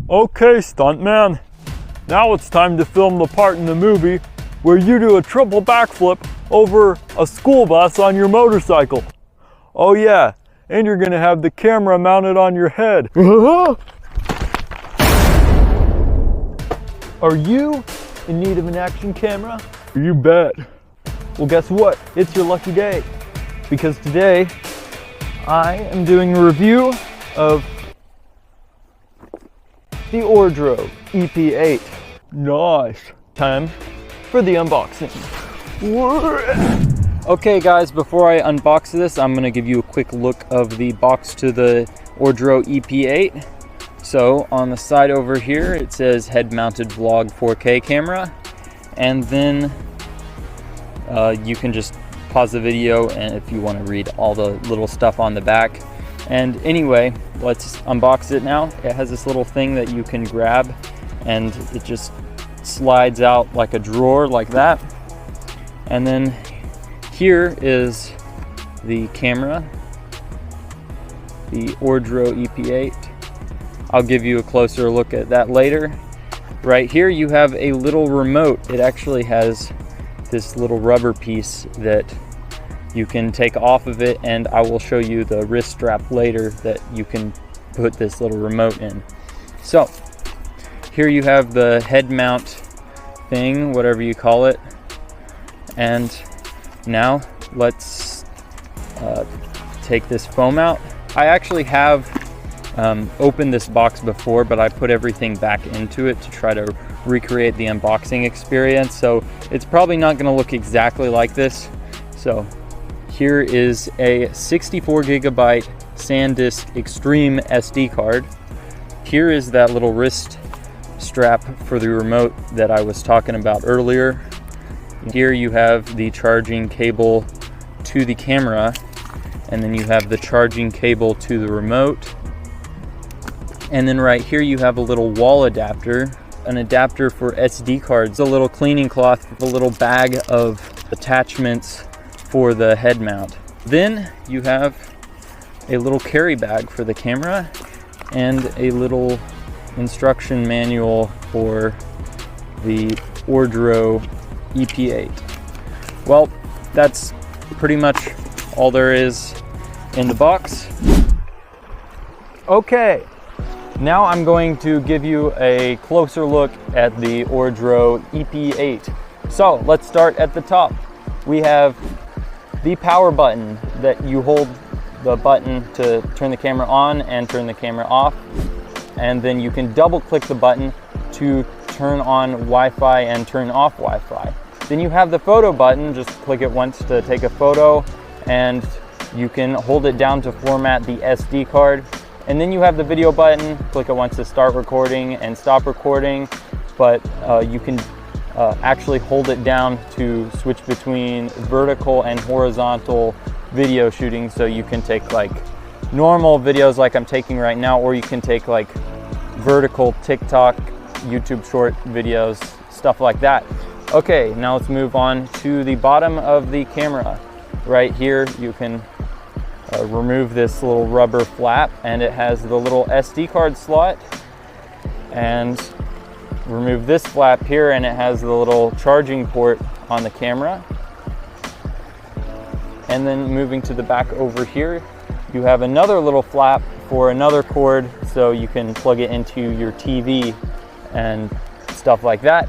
Okay, stuntman. Now it's time to film the part in the movie where you do a triple backflip over a school bus on your motorcycle. Oh yeah, and you're gonna have the camera mounted on your head. Are you in need of an action camera? You bet. Well, guess what? It's your lucky day. Because today, I am doing a review of the Ordro EP8. Nice. Time for the unboxing. Okay guys, before I unbox this, I'm gonna give you a quick look of the box to the Ordro EP8. So on the side over here, it says head-mounted vlog 4K camera. And then you can just pause the video and if you want to read all the little stuff on the back. And anyway, let's unbox it now. It has this little thing that you can grab and it just slides out like a drawer like that. And then here is the camera, the Ordro EP8. I'll give you a closer look at that later. Right here you have a little remote. It actually has this little rubber piece that you can take off of it, and I will show you the wrist strap later that you can put this little remote in. So here you have the head mount thing, whatever you call it. And now let's take this foam out. I actually have opened this box before, but I put everything back into it to try to recreate the unboxing experience. So it's probably not going to look exactly like this. So here is a 64 gigabyte SanDisk Extreme SD card. Here is that little wrist strap for the remote that I was talking about earlier. Here you have the charging cable to the camera, and then you have the charging cable to the remote. And then right here you have a little wall adapter, an adapter for SD cards, a little cleaning cloth, a little bag of attachments for the head mount. Then you have a little carry bag for the camera and a little instruction manual for the Ordro EP8. Well, that's pretty much all there is in the box. Okay. Now I'm going to give you a closer look at the Ordro EP8. So let's start at the top. We have the power button that you hold the button to turn the camera on and turn the camera off. And then you can double click the button to turn on Wi-Fi and turn off Wi-Fi. Then you have the photo button, just click it once to take a photo, and you can hold it down to format the SD card. And then you have the video button, click it once to start recording and stop recording, but you can actually hold it down to switch between vertical and horizontal video shooting. So you can take like normal videos like I'm taking right now, or you can take like vertical TikTok, YouTube short videos, stuff like that. Okay, now let's move on to the bottom of the camera. Right here you can remove this little rubber flap, and it has the little SD card slot, and remove this flap here and it has the little charging port on the camera. And then moving to the back over here, you have another little flap for another cord, so you can plug it into your TV and stuff like that.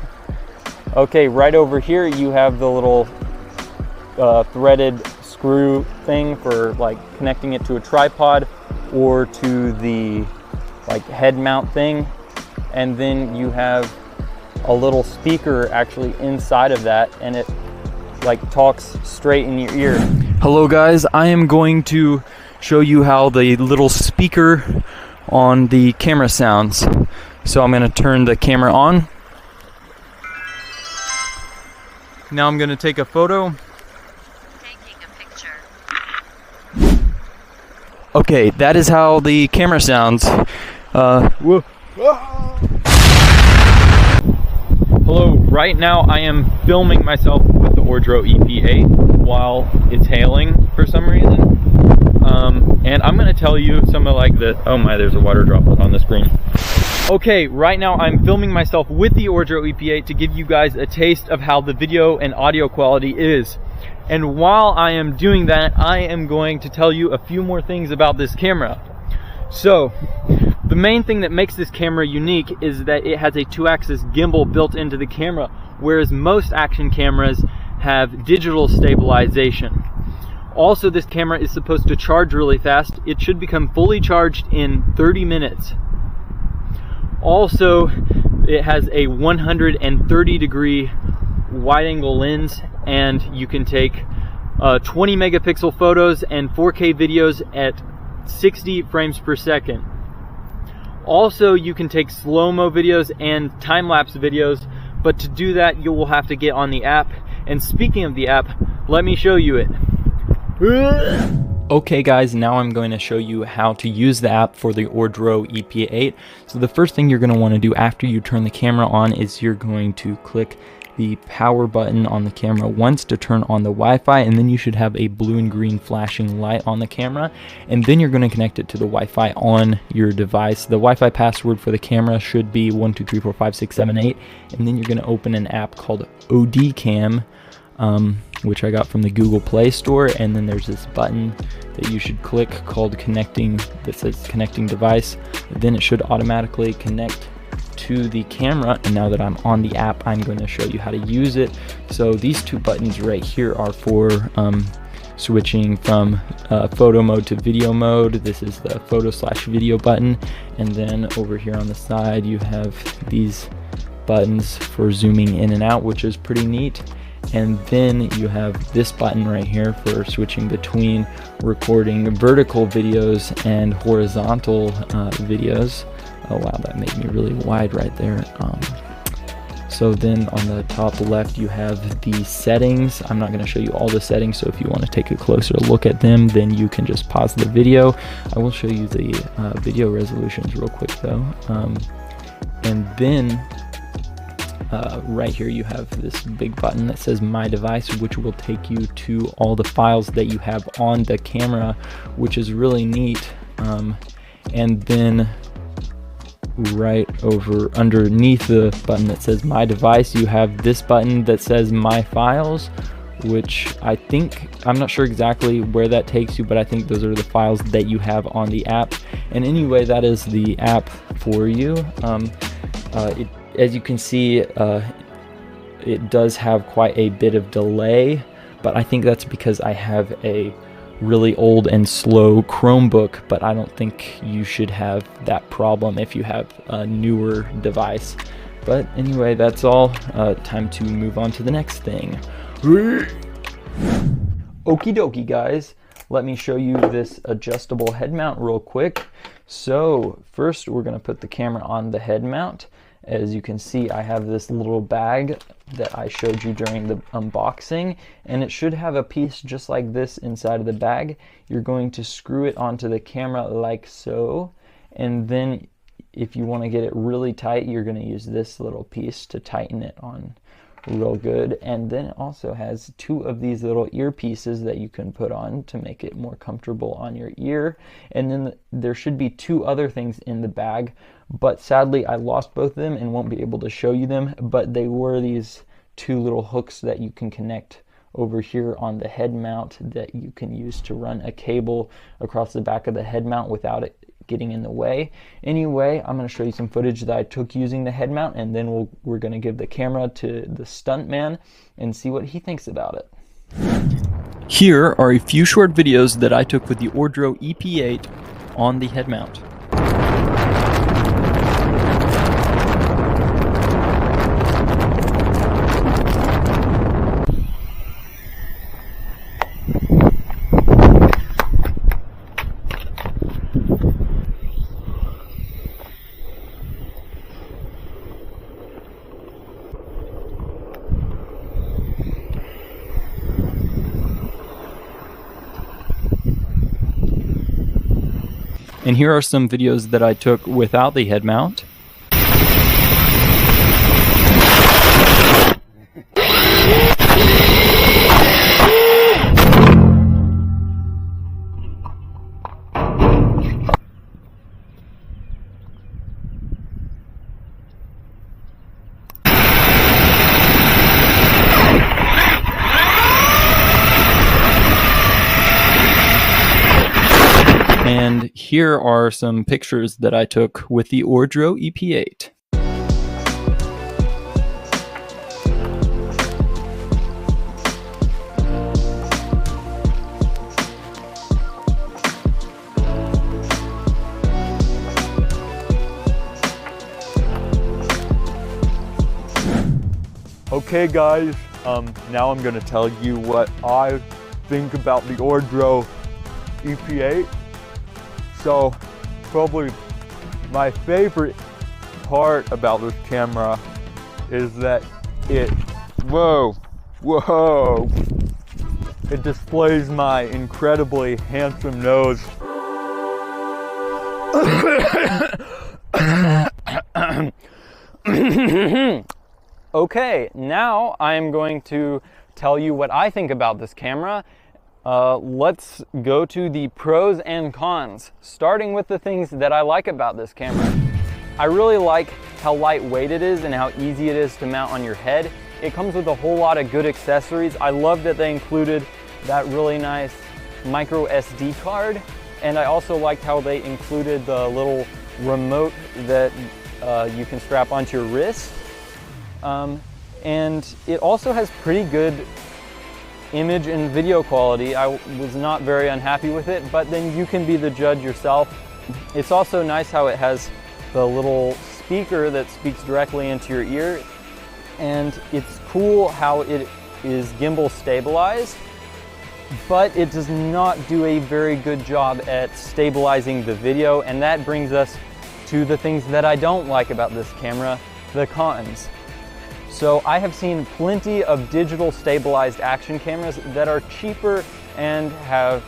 Okay, right over here you have the little threaded screw thing for like connecting it to a tripod or to the like head mount thing. And then you have a little speaker actually inside of that, and it like talks straight in your ear. Hello guys, I am going to show you how the little speaker on the camera sounds. So I'm going to turn the camera on. Now I'm going to take a photo. Okay, that is how the camera sounds. Hello, right now I am filming myself with the Ordro EP8 while it's hailing for some reason. And I'm going to tell you some of like the, oh my, there's a water droplet on the screen. Okay, right now I'm filming myself with the Ordro EP8 to give you guys a taste of how the video and audio quality is. And while I am doing that, I am going to tell you a few more things about this camera. So, the main thing that makes this camera unique is that it has a 2-axis gimbal built into the camera, whereas most action cameras have digital stabilization. Also, this camera is supposed to charge really fast. It should become fully charged in 30 minutes. Also, it has a 130-degree wide-angle lens, and you can take 20 megapixel photos and 4K videos at 60 frames per second. Also, you can take slow-mo videos and time-lapse videos, but to do that, you will have to get on the app. And speaking of the app, let me show you it. Okay guys, now I'm going to show you how to use the app for the Ordro EP8. So the first thing you're going to want to do after you turn the camera on is you're going to click the power button on the camera once to turn on the Wi-Fi, and then you should have a blue and green flashing light on the camera, and then you're going to connect it to the Wi-Fi on your device. The Wi-Fi password for the camera should be 1234567 and then you're going to open an app called OD Cam, which I got from the Google Play Store, and then there's this button that you should click called connecting, that says connecting device. Then it should automatically connect to the camera, and now that I'm on the app, I'm going to show you how to use it. So these two buttons right here are for switching from photo mode to video mode. This is the photo/video button, and then over here on the side you have these buttons for zooming in and out, which is pretty neat. And then you have this button right here for switching between recording vertical videos and horizontal videos. Oh wow, that made me really wide right there. So then on the top left you have the settings. I'm not going to show you all the settings, so if you want to take a closer look at them, then you can just pause the video. I will show you the video resolutions real quick though. And then right here you have this big button that says My Device, which will take you to all the files that you have on the camera, which is really neat. And then right over underneath the button that says My Device, you have this button that says My Files, which I'm not sure exactly where that takes you, but I think those are the files that you have on the app. And anyway, that is the app for you. As you can see, it does have quite a bit of delay, but I think that's because I have a really old and slow Chromebook, but I don't think you should have that problem if you have a newer device. But anyway, that's all. Time to move on to the next thing. Okie dokie guys, let me show you this adjustable head mount real quick. So first we're going to put the camera on the head mount. As you can see, I have this little bag that I showed you during the unboxing, and it should have a piece just like this inside of the bag. You're going to screw it onto the camera like so, and then if you want to get it really tight, you're going to use this little piece to tighten it on real good. And then it also has two of these little earpieces that you can put on to make it more comfortable on your ear. And then there should be two other things in the bag, but sadly I lost both of them and won't be able to show you them, but they were these two little hooks that you can connect over here on the head mount that you can use to run a cable across the back of the head mount without it getting in the way. Anyway, I'm going to show you some footage that I took using the head mount, and then we're going to give the camera to the stunt man and see what he thinks about it. Here are a few short videos that I took with the Ordro EP8 on the head mount. And here are some videos that I took without the head mount. And here are some pictures that I took with the Ordro EP8. Okay guys, now I'm gonna tell you what I think about the Ordro EP8. So probably my favorite part about this camera is that it displays my incredibly handsome nose. Okay, now I'm going to tell you what I think about this camera. Let's go to the pros and cons, starting with the things that I like about this camera. I really like how lightweight it is and how easy it is to mount on your head. It comes with a whole lot of good accessories. I love that they included that really nice micro SD card, and I also liked how they included the little remote that you can strap onto your wrist. And it also has pretty good image and video quality. I was not very unhappy with it, but then you can be the judge yourself. It's also nice how it has the little speaker that speaks directly into your ear, and it's cool how it is gimbal stabilized, but it does not do a very good job at stabilizing the video, and that brings us to the things that I don't like about this camera, the cons. So I have seen plenty of digital stabilized action cameras that are cheaper and have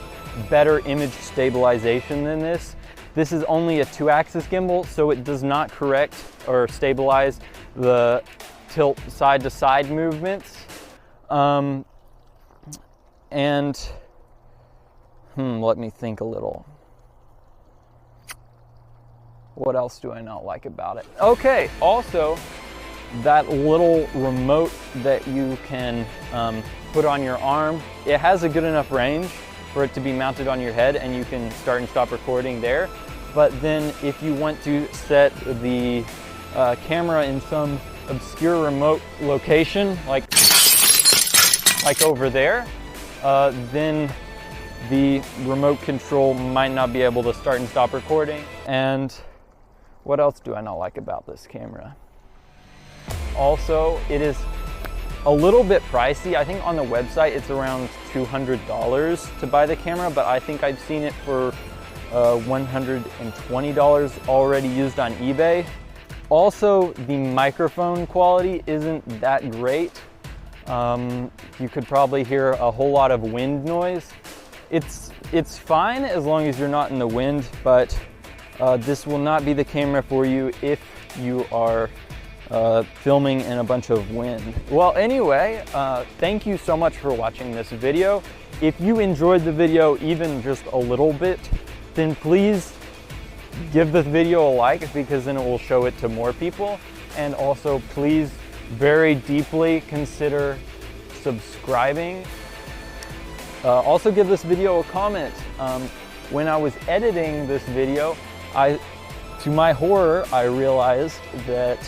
better image stabilization than this. This is only a 2-axis gimbal, so it does not correct or stabilize the tilt side-to-side movements. Let me think a little. What else do I not like about it? Okay, also, that little remote that you can put on your arm, it has a good enough range for it to be mounted on your head, and you can start and stop recording there. But then if you want to set the camera in some obscure remote location, like over there, then the remote control might not be able to start and stop recording. And what else do I not like about this camera? Also, it is a little bit pricey. I think on the website it's around $200 to buy the camera, but I think I've seen it for $120 already used on eBay. Also, the microphone quality isn't that great. You could probably hear a whole lot of wind noise. It's fine as long as you're not in the wind, but this will not be the camera for you if you are filming in a bunch of wind. Well, anyway, thank you so much for watching this video. If you enjoyed the video even just a little bit, then please give this video a like, because then it will show it to more people. And also, please very deeply consider subscribing. Also, give this video a comment. When I was editing this video, to my horror, I realized that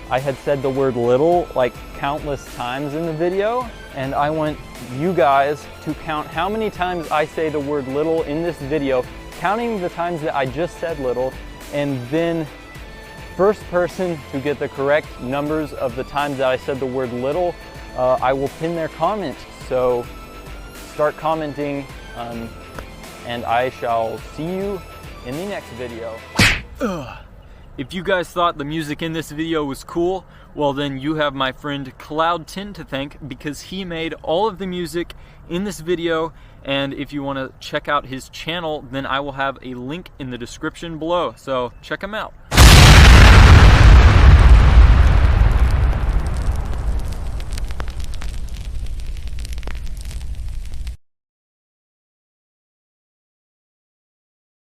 I had said the word little like countless times in the video, and I want you guys to count how many times I say the word little in this video, counting the times that I just said little, and then first person to get the correct numbers of the times that I said the word little, I will pin their comment. So start commenting, and I shall see you in the next video. If you guys thought the music in this video was cool, well then you have my friend Cloud10 to thank, because he made all of the music in this video. And if you want to check out his channel, then I will have a link in the description below, so check him out.